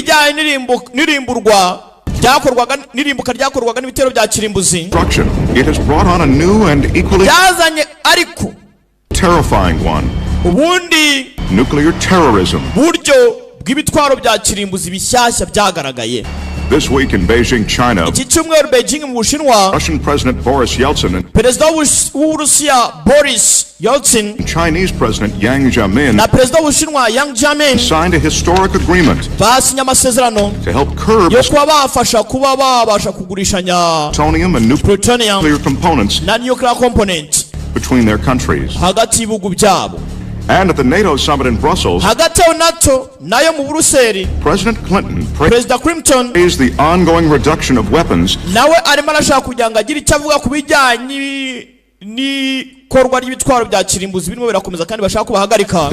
ibijyanye n'irimburwa nirimbuka ryakorwaga n'ibitero bya kirimbuzi. It has brought on a new and equally byazanye ariko terrifying one. Ubundi nuclear terrorism. Buryo bw'ibitwaro bya kirimbuzi bishyashya byagaragaye. This week in Beijing, China, Russian President Boris Yeltsin and Chinese President Yang Zemin signed a historic agreement to help curb plutonium and nuclear components between their countries. And at the NATO summit in Brussels, President Clinton praised the ongoing reduction of weapons in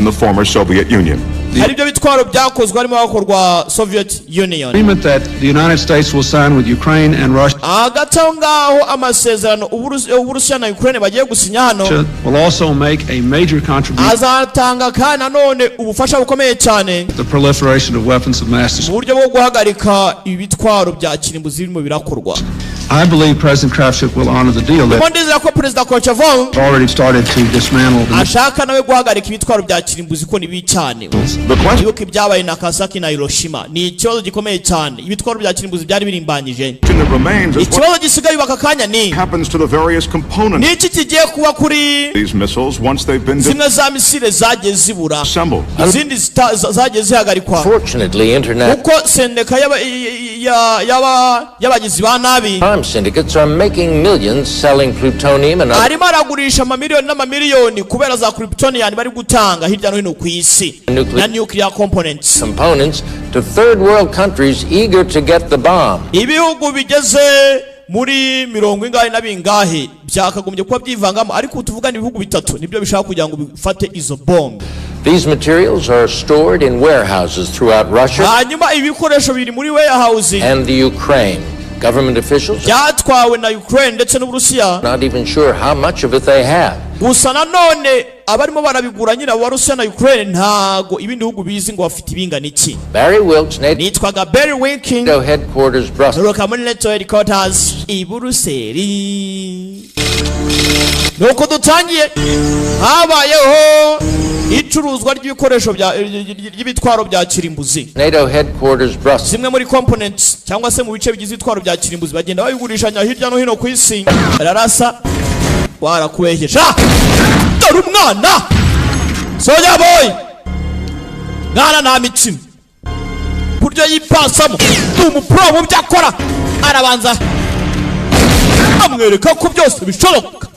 the former Soviet Union. Agreement that the United States will sign with Ukraine and Russia will also make a major contribution to the proliferation of weapons of mass destruction. I believe President Kravchuk will honor the deal that already started to dismantle the remains is what happens to the various components these missiles once they've been assembled. Fortunately, internet crime syndicates are making millions selling plutonium and other nuclear components to third world countries eager to get the bomb. Muri mirongo ingahe na bingahe byakagombye kuba byivangamo ariko tuvugana ibihugu bitatu nibyo bishaka kugira ngo bifate izo bomb. These materials are stored in warehouses throughout Russia hanyuma ibikoresho biri muri warehouses and the Ukraine. Government officials byatwawe na Ukraine ndetse n'Uburusiya not even sure how much of it they have. Gusa nanone abarimo barabigura nyina wa Russia na Ukraine ntago ibindi bihugu bizi ngo bafite ibingana iki. Barry Wilkes nitwaga Barry Wilkes headquarters Brussels i Buruseli. Nuko dutangiye habayeho icuruzwa ry'ibikoresho by'ibitwaro bya kirimbuzi. NATO headquarters Brussels. Zimwe muri components cyangwa se mu bice bigize ibitwaro bya kirimbuzi bagenda babigurishanya hirya no hino ku isi. Bararasa warakubeshyesha dore umwana soya boy ngana nta mitsima buryo yipasamo umupro mu byakora arabanza amwereka ko byose bishoboka.